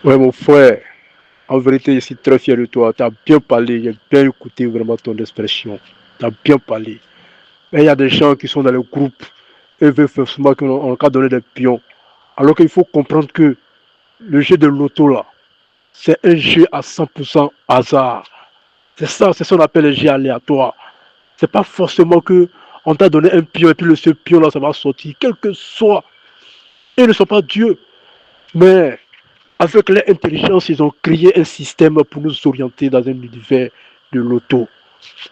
Ouais, mon frère, en vérité, je suis très fier de toi. Tu as bien parlé, j'ai bien écouté vraiment ton expression. Tu as bien parlé. Mais il y a des gens qui sont dans le groupe et veulent forcément qu'on leur donner des pions. Alors qu'il faut comprendre que le jeu de l'auto, là, c'est un jeu à 100% hasard. C'est ça, c'est ce qu'on appelle le jeu aléatoire. C'est pas forcément que on t'a donné un pion et puis ce pion là, ça va sortir. Quel que soit, ils ne sont pas Dieu. Mais avec l'intelligence, ils ont créé un système pour nous orienter dans un univers de l'auto.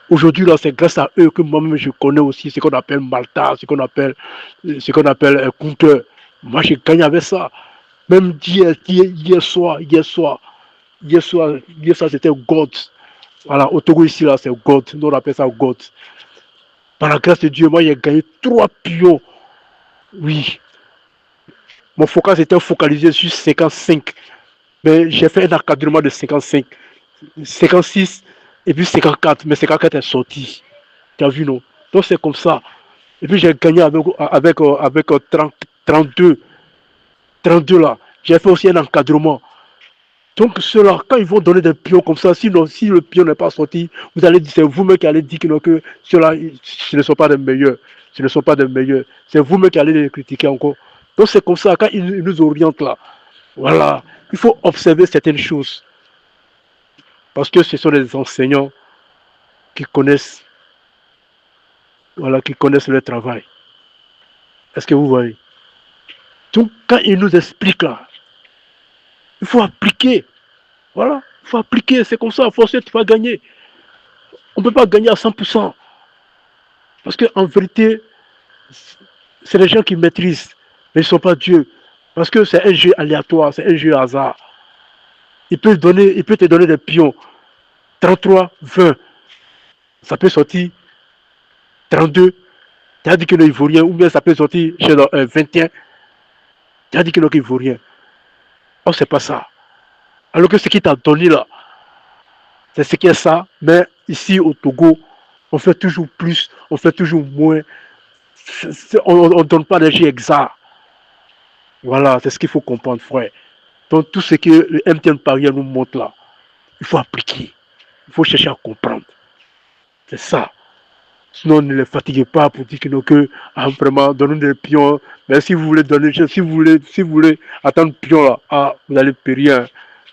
Aujourd'hui, là, c'est grâce à eux que moi-même je connais aussi ce qu'on appelle Malta, ce qu'on appelle compteur. Moi, j'ai gagné avec ça. Même hier soir, c'était God. Voilà, au Togo ici, là, c'est God. Nous, on appelle ça God. Par la grâce de Dieu, moi, j'ai gagné 3 pions. Oui, mon focus était focalisé sur 55. Mais j'ai fait un encadrement de 55, 56 et puis 54. Mais 54 est sorti. Tu as vu, non? Donc, c'est comme ça. Et puis, j'ai gagné avec 30, 32. 32 là. J'ai fait aussi un encadrement. Donc, ceux-là, quand ils vont donner des pions comme ça, sinon, si le pion n'est pas sorti, vous allez dire, c'est vous-même qui allez dire que ceux-là, ce ne sont pas des meilleurs. Ce ne sont pas des meilleurs. C'est vous-même qui allez les critiquer encore. Donc, c'est comme ça, quand ils nous orientent là, voilà, il faut observer certaines choses. Parce que ce sont des enseignants qui connaissent, voilà, qui connaissent leur travail. Est-ce que vous voyez? Donc, quand ils nous expliquent là, il faut appliquer. Voilà, il faut appliquer. C'est comme ça, forcer, tu vas gagner. On ne peut pas gagner à 100%. Parce qu'en vérité, c'est les gens qui maîtrisent, mais ils ne sont pas Dieu. Parce que c'est un jeu aléatoire, c'est un jeu hasard. Il peut te donner des pions. 33, 20. Ça peut sortir 32. Tu as dit que non, il ne vaut rien. Ou bien ça peut sortir chez le 21. Tu as dit que non, il ne vaut rien. Oh, c'est pas ça. Alors que ce qui t'a donné là, c'est ce qui est ça. Mais ici au Togo, on fait toujours plus, on fait toujours moins. On ne donne pas des jeux exacts. Voilà, c'est ce qu'il faut comprendre, frère. Donc tout ce que le MTN Paris nous montre là, il faut appliquer. Il faut chercher à comprendre. C'est ça. Sinon, ne les fatiguez pas pour dire que, non, que vraiment, donnez des pions. Mais si vous voulez donner, si vous voulez attendre pion là, vous allez périr.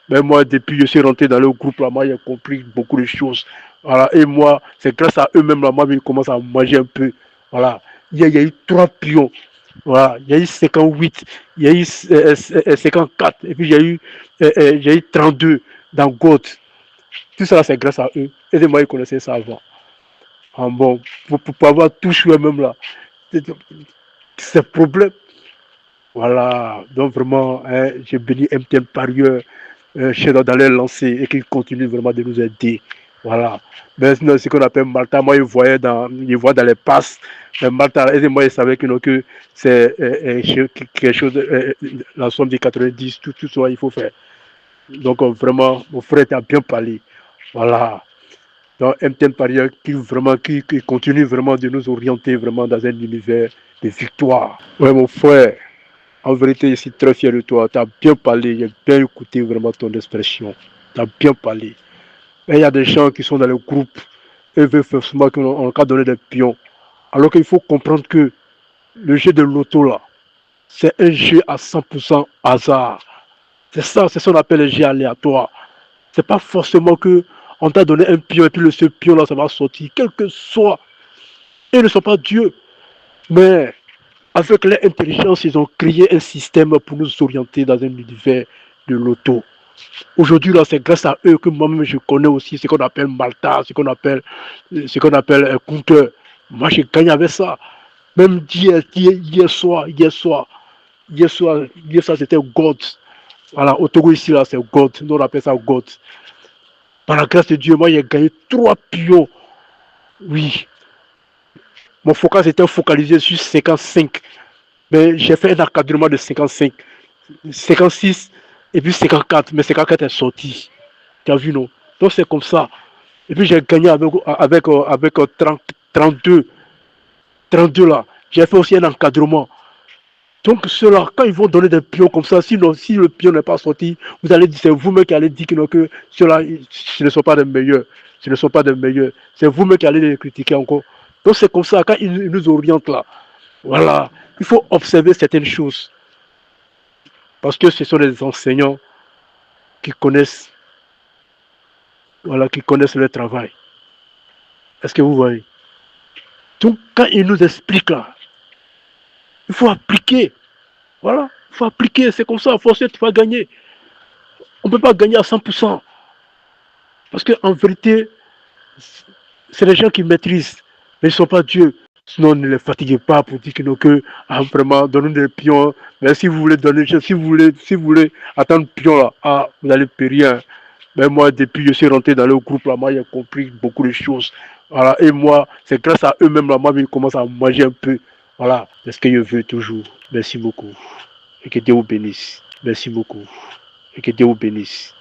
Mais moi, depuis que je suis rentré dans le groupe là, moi, j'ai compris beaucoup de choses. Voilà. Et moi, c'est grâce à eux-mêmes là, moi, ils commencent à manger un peu. Voilà. Il y a eu 3 pions. Voilà. Il y a eu 58, il y a eu 54, et puis j'ai eu 32 dans GOT. Tout ça, c'est grâce à eux. Et moi, ils connaissaient ça avant. Ah bon, pour avoir tout joué même là, c'est problème. Voilà, donc vraiment, hein, j'ai béni MTN Parieur dans les lancers et qui continue vraiment de nous aider. Voilà. Mais sinon, ce qu'on appelle Malta, moi, il voit dans les passes. Mais Malta, et moi, il savait que c'est quelque chose, la somme de 90, tout ça, il faut faire. Donc, vraiment, mon frère t'a bien parlé. Voilà. Donc, MTN Paris qui continue vraiment de nous orienter vraiment dans un univers de victoire. Ouais, mon frère, en vérité, je suis très fier de toi. Tu as bien parlé, j'ai bien écouté vraiment ton expression. Tu as bien parlé. Mais il y a des gens qui sont dans le groupe et veulent forcément qu'on leur donner des pions. Alors qu'il faut comprendre que le jeu de l'auto, là, c'est un jeu à 100% hasard. C'est ça, c'est ce qu'on appelle le jeu aléatoire. C'est pas forcément que on t'a donné un pion et puis ce pion là ça va sortir. Quel que soit, ils ne sont pas Dieu. Mais avec l'intelligence, ils ont créé un système pour nous orienter dans un univers de l'auto. Aujourd'hui, là, c'est grâce à eux que moi-même je connais aussi ce qu'on appelle Malta, ce qu'on appelle compteur. Moi, j'ai gagné avec ça. Même hier soir, c'était God. Voilà, au Togo ici, là, c'est God. Nous, on appelle ça God. Par la grâce de Dieu, moi, j'ai gagné 3 pions. Oui, mon focus était focalisé sur 55. Mais j'ai fait un encadrement de 55, 56 et puis 54. Mais 54 est sorti. Tu as vu, non? Donc, c'est comme ça. Et puis, j'ai gagné avec 30, 32. 32 là. J'ai fait aussi un encadrement. Donc ceux-là, quand ils vont donner des pions comme ça, sinon, si le pion n'est pas sorti, vous allez dire, c'est vous-même qui allez dire que ceux-là, ce ne sont pas des meilleurs. Ce ne sont pas des meilleurs. C'est vous-même qui allez les critiquer encore. Donc c'est comme ça, quand ils nous orientent là, voilà, il faut observer certaines choses. Parce que ce sont des enseignants qui connaissent, voilà, qui connaissent leur travail. Est-ce que vous voyez? Donc quand ils nous expliquent là, il faut appliquer. Voilà, il faut appliquer. C'est comme ça, forcer, tu vas gagner. On ne peut pas gagner à 100%. Parce qu'en vérité, c'est les gens qui maîtrisent, mais ils ne sont pas Dieu. Sinon, ne les fatiguez pas pour dire que vraiment, donnez des pions. Mais si vous voulez donner, si vous voulez attendre pion là, vous n'allez périr. Mais moi, depuis que je suis rentré dans le groupe là, moi, j'ai compris beaucoup de choses. Voilà, et moi, c'est grâce à eux-mêmes là, moi, ils commencent à manger un peu. Voilà, c'est ce que je veux toujours. Merci beaucoup. Et que Dieu vous bénisse. Merci beaucoup. Et que Dieu vous bénisse.